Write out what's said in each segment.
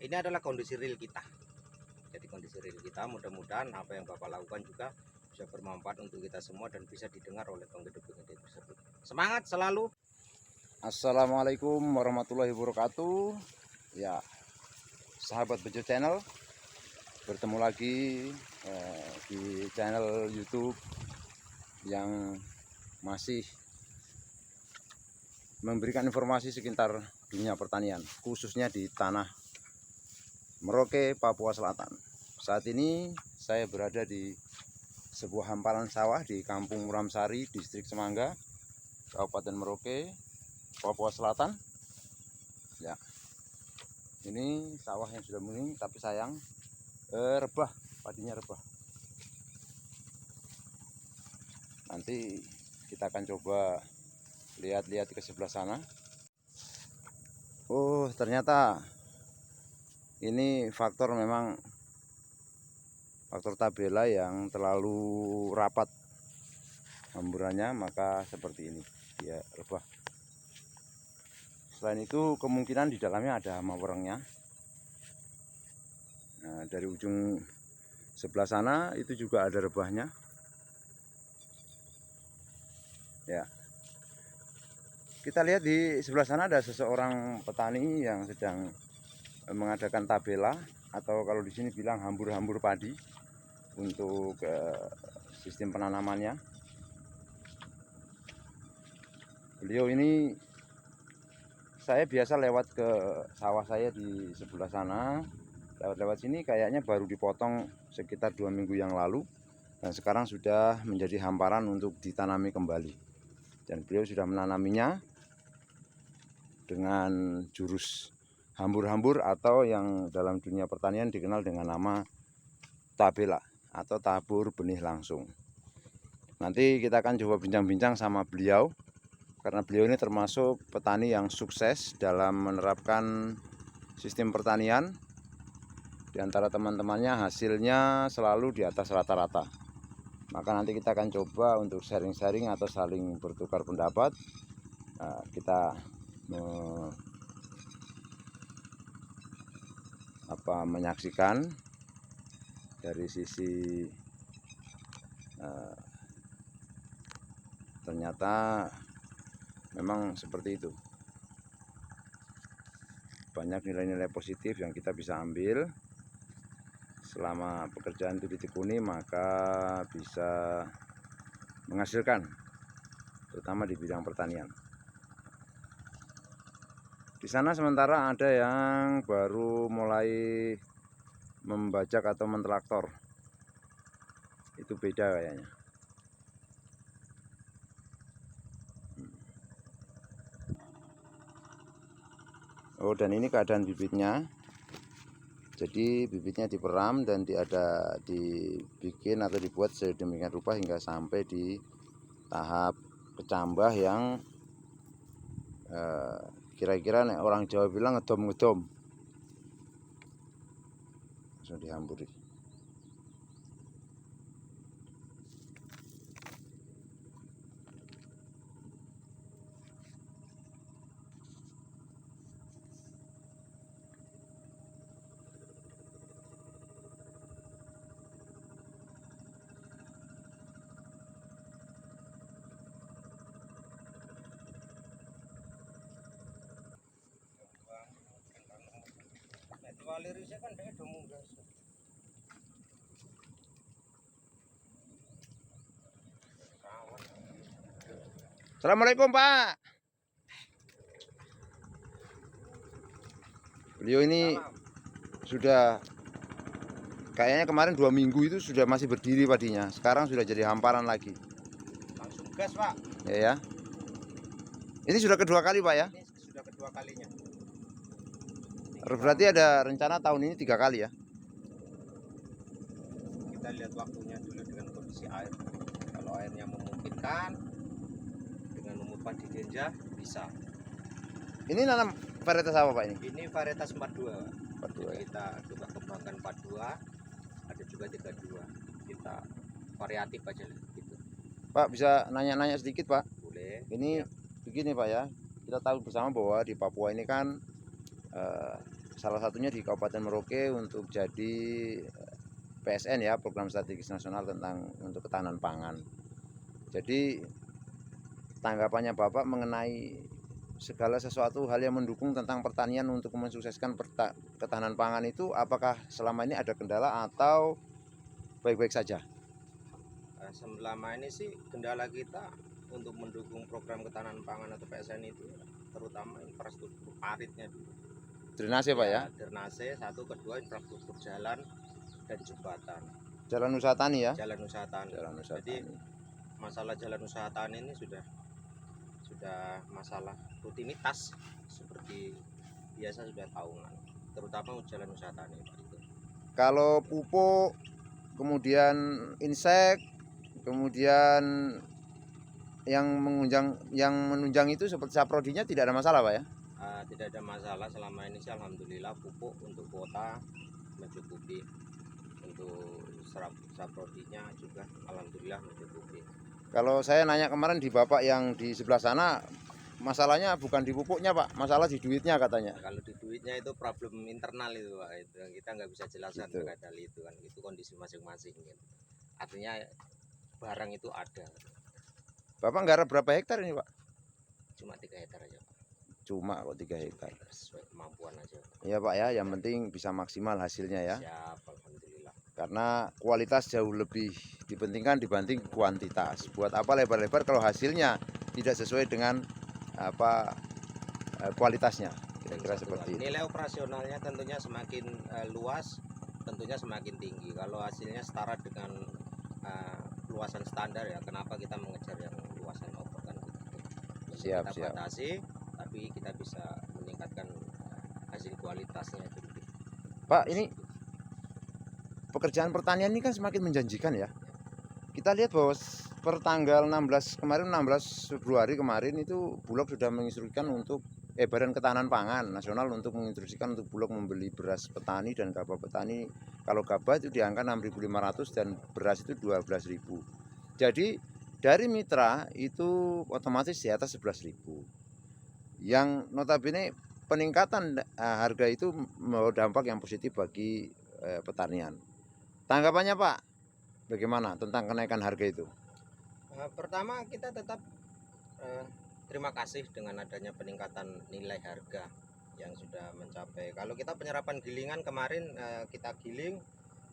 ini adalah kondisi real kita. Jadi kondisi real kita, mudah-mudahan apa yang Bapak lakukan juga bisa bermanfaat untuk kita semua dan bisa didengar oleh penggede-penggede tersebut. Semangat selalu. Assalamualaikum warahmatullahi wabarakatuh. Ya, sahabat Bejo Channel, bertemu lagi di channel YouTube yang masih memberikan informasi sekitar dunia pertanian, khususnya di tanah Merauke, Papua Selatan. Saat ini saya berada di sebuah hamparan sawah di Kampung Muramsari, Distrik Semangga, Kabupaten Merauke, Papua Selatan. Ya, ini sawah yang sudah menguning, tapi sayang rebah, padinya rebah. Nanti kita akan coba lihat-lihat ke sebelah sana. Oh, ternyata ini memang faktor tabela yang terlalu rapat hamburannya, maka seperti ini dia rebah. Selain itu kemungkinan di dalamnya ada hama werengnya. Nah, dari ujung sebelah sana itu juga ada rebahnya. Ya, kita lihat di sebelah sana ada seseorang petani yang sedang mengadakan tabela, atau kalau di sini bilang hambur-hambur padi untuk sistem penanamannya. Beliau ini, saya biasa lewat ke sawah saya di sebelah sana, lewat sini kayaknya baru dipotong sekitar 2 minggu yang lalu, dan sekarang sudah menjadi hamparan untuk ditanami kembali. Dan beliau sudah menanaminya dengan jurus hambur-hambur, atau yang dalam dunia pertanian dikenal dengan nama tabela atau tabur benih langsung. Nanti kita akan coba bincang-bincang sama beliau, karena beliau ini termasuk petani yang sukses dalam menerapkan sistem pertanian. Di antara teman-temannya hasilnya selalu di atas rata-rata. Maka nanti kita akan coba untuk sharing-sharing atau saling bertukar pendapat. Nah, kita menyaksikan dari sisi ternyata memang seperti itu. Banyak nilai-nilai positif yang kita bisa ambil selama pekerjaan itu ditekuni, maka bisa menghasilkan, terutama di bidang pertanian. Di sana sementara ada yang baru mulai membajak atau mentraktor. Itu beda kayaknya. Oh, dan ini keadaan bibitnya. Jadi bibitnya diperam dan dibikin atau dibuat sedemikian rupa hingga sampai di tahap kecambah yang kira-kira orang Jawa bilang ngedom-ngedom. Langsung dihamburi. Assalamualaikum, Pak. Beliau ini sudah kayaknya kemarin 2 minggu itu sudah masih berdiri padinya. Sekarang sudah jadi hamparan lagi. Langsung gas, Pak. Ya. Ini sudah kedua kali, Pak, ya? Ini sudah kedua kalinya. Berarti ada rencana tahun ini 3 kali ya? Kita lihat waktunya dulu dengan kondisi air. Kalau airnya memungkinkan, dengan umur padi denja bisa. Ini nanam varietas apa, Pak, ini? Ini varietas 42. 42 ya? Kita coba kembangkan 42, ada juga 32. Kita variatif aja gitu. Pak, bisa nanya-nanya sedikit, Pak? Boleh. Ini ya. Begini, Pak, ya. Kita tahu bersama bahwa di Papua ini kan salah satunya di Kabupaten Merauke untuk jadi PSN ya, Program Strategis Nasional tentang untuk ketahanan pangan. Jadi tanggapannya Bapak mengenai segala sesuatu hal yang mendukung tentang pertanian untuk mensukseskan ketahanan pangan itu, apakah selama ini ada kendala atau baik-baik saja? Selama ini sih kendala kita untuk mendukung program ketahanan pangan atau PSN itu terutama infrastruktur paritnya dulu. Drainase Pak ya? Drainase satu, kedua infrastruktur jalan dan jembatan. Jalan usaha tani ya? Jalan usaha tani. Jalan usaha Jadi tani. masalah jalan usaha tani ini sudah masalah rutinitas seperti biasa, sudah tahunan, terutama jalan usaha tani Pak, itu. Kalau pupuk, kemudian insek, kemudian yang menunjang itu seperti saprodinya tidak ada masalah Pak ya? Tidak ada masalah selama ini sih, alhamdulillah. Pupuk untuk kota mencukupi, untuk saprodinya juga alhamdulillah mencukupi. Kalau saya nanya kemarin di Bapak yang di sebelah sana, masalahnya bukan di pupuknya Pak, masalah di duitnya katanya. Kalau di duitnya itu problem internal itu Pak, itu kita nggak bisa jelaskan Gitu. terkait hal itu kan, itu kondisi masing-masing gitu. Artinya barang itu ada. Bapak nggarap berapa hektar ini Pak? Cuma 3 hektar aja Pak. Cuma kok 3 hektar. Sesuai kemampuan aja Pak. Iya Pak ya, yang penting bisa maksimal hasilnya ya. Siap, alhamdulillah. Karena kualitas jauh lebih dipentingkan dibanding kuantitas. Buat apa lebar-lebar kalau hasilnya tidak sesuai dengan kualitasnya. Kira-kira seperti itu. Nilai operasionalnya tentunya semakin luas, tentunya semakin tinggi. Kalau hasilnya setara dengan luasan standar, ya kenapa kita mengejar yang luasan over kan gitu. Siap, Kita batasi, tapi kita bisa meningkatkan hasil kualitasnya itu. Pak, ini pekerjaan pertanian ini kan semakin menjanjikan ya. Kita lihat bahwa per tanggal 16 kemarin, 16 Februari kemarin itu Bulog sudah menginstruksikan untuk Badan Ketahanan Pangan Nasional untuk menginstruksikan untuk Bulog membeli beras petani dan gabah petani. Kalau gabah itu di angka 6.500 dan beras itu 12.000. Jadi dari mitra itu otomatis di atas 11.000. Yang notabene peningkatan harga itu membawa dampak yang positif bagi pertanian. Tanggapannya Pak, bagaimana tentang kenaikan harga itu? Pertama kita tetap terima kasih dengan adanya peningkatan nilai harga yang sudah mencapai. Kalau kita penyerapan gilingan kemarin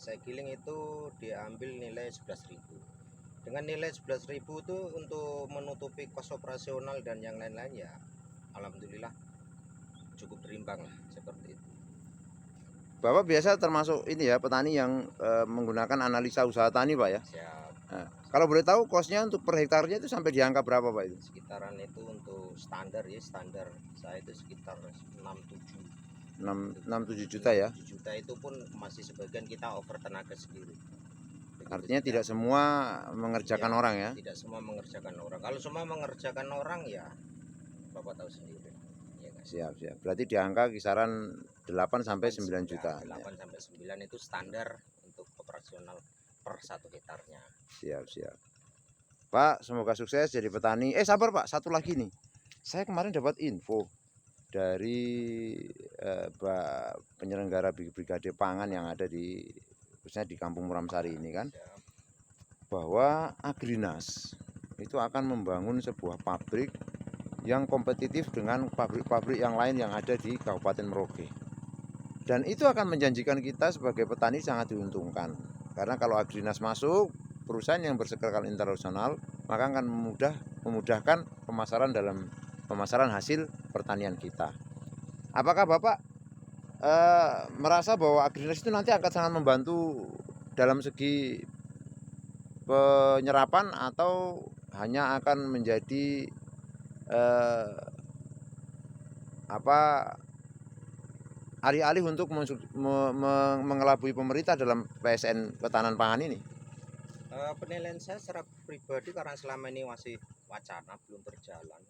saya giling itu diambil nilai 11.000. Dengan nilai 11.000 itu untuk menutupi kos operasional dan yang lain-lain, ya alhamdulillah cukup berimbang lah, seperti itu. Bapak biasa termasuk ini ya, petani yang menggunakan analisa usaha tani Pak ya? Siap. Nah, kalau boleh tahu kosnya untuk per hektarnya itu sampai di angka berapa Pak itu? Sekitaran itu untuk standar ya, standar saya itu sekitar 6-7 juta ya? 7 juta itu pun masih sebagian kita over tenaga sendiri. Artinya tidak semua mengerjakan ya, orang ya? Tidak semua mengerjakan orang. Kalau semua mengerjakan orang ya Bapak tahu sendiri. Ya, kan? Siap. Berarti di angka kisaran 8 sampai 9 juta. 8 sampai 9 itu standar untuk operasional per 1 hektarnya. Siap. Pak, semoga sukses jadi petani. Sabar Pak, satu lagi nih. Saya kemarin dapat info dari penyelenggara Brigade Pangan yang ada khususnya di Kampung Muramsari ini kan, bahwa Agrinas itu akan membangun sebuah pabrik yang kompetitif dengan pabrik-pabrik yang lain yang ada di Kabupaten Merauke. Dan itu akan menjanjikan kita sebagai petani sangat diuntungkan. Karena kalau Agrinas masuk, perusahaan yang berskala internasional, maka akan memudahkan pemasaran hasil pertanian kita. Apakah Bapak merasa bahwa Agrinas itu nanti akan sangat membantu dalam segi penyerapan, atau hanya akan menjadi alih-alih untuk mengelabui pemerintah dalam PSN ketahanan pangan ini? Penilaian saya secara pribadi, karena selama ini masih wacana, belum berjalan,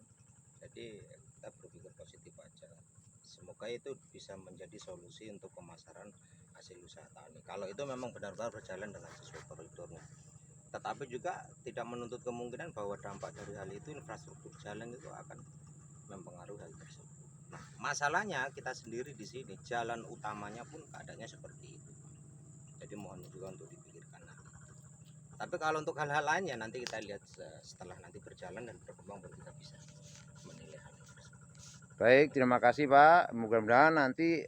jadi kita berpikir positif aja. Semoga itu bisa menjadi solusi untuk pemasaran hasil usaha tani. Kalau itu memang benar-benar berjalan dengan sesuai koridornya. Tetapi juga tidak menuntut kemungkinan bahwa dampak dari hal itu infrastruktur jalan itu akan mempengaruhi hal tersebut. Nah, masalahnya kita sendiri di sini jalan utamanya pun keadaannya seperti itu. Jadi mohon juga untuk dipikirkan nanti. Tapi kalau untuk hal-hal lainnya nanti kita lihat setelah nanti berjalan dan berkembang baru kita bisa menilai hal tersebut. Baik, terima kasih Pak. Mudah-mudahan nanti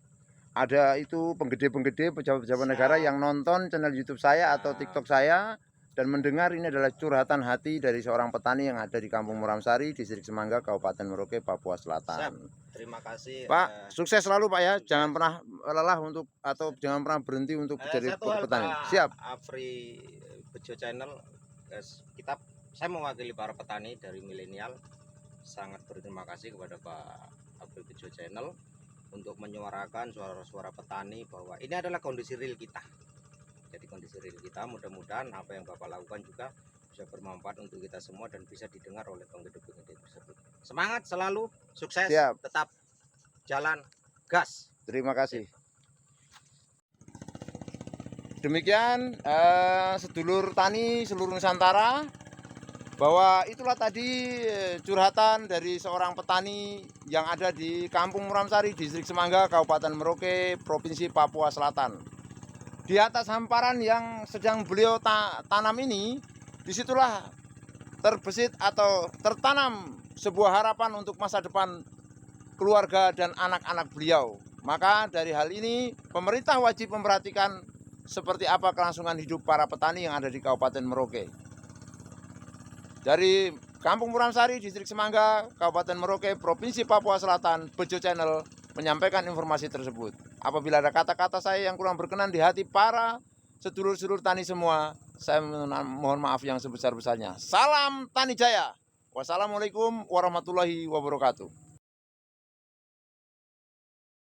ada itu penggede-penggede pejabat-pejabat negara yang nonton channel YouTube saya atau TikTok saya dan mendengar ini adalah curhatan hati dari seorang petani yang ada di Kampung Muramsari, Distrik Semangga, Kabupaten Merauke, Papua Selatan. Siap. Terima kasih Pak, sukses selalu Pak ya. Jangan pernah lelah untuk atau jangan pernah berhenti untuk jadi petani. Siap. Apri Bejo Channel, saya mewakili para petani dari milenial sangat berterima kasih kepada Pak Apri Bejo Channel untuk menyuarakan suara-suara petani bahwa ini adalah kondisi real kita. Jadi kondisi real kita, mudah-mudahan apa yang Bapak lakukan juga bisa bermanfaat untuk kita semua dan bisa didengar oleh penggede-penggede tersebut. Semangat selalu, sukses, Siap. tetap jalan, gas. Terima kasih. Demikian sedulur tani seluruh Nusantara, bahwa itulah tadi curhatan dari seorang petani yang ada di Kampung Muramsari, Distrik Semangga, Kabupaten Merauke, Provinsi Papua Selatan. Di atas hamparan yang sedang beliau tanam ini, disitulah terbesit atau tertanam sebuah harapan untuk masa depan keluarga dan anak-anak beliau. Maka dari hal ini, pemerintah wajib memperhatikan seperti apa kelangsungan hidup para petani yang ada di Kabupaten Merauke. Dari Kampung Muramsari, Distrik Semangga, Kabupaten Merauke, Provinsi Papua Selatan, Bejo Channel menyampaikan informasi tersebut. Apabila ada kata-kata saya yang kurang berkenan di hati para sedulur-sedulur tani semua, saya mohon maaf yang sebesar-besarnya. Salam Tani Jaya. Wassalamualaikum warahmatullahi wabarakatuh.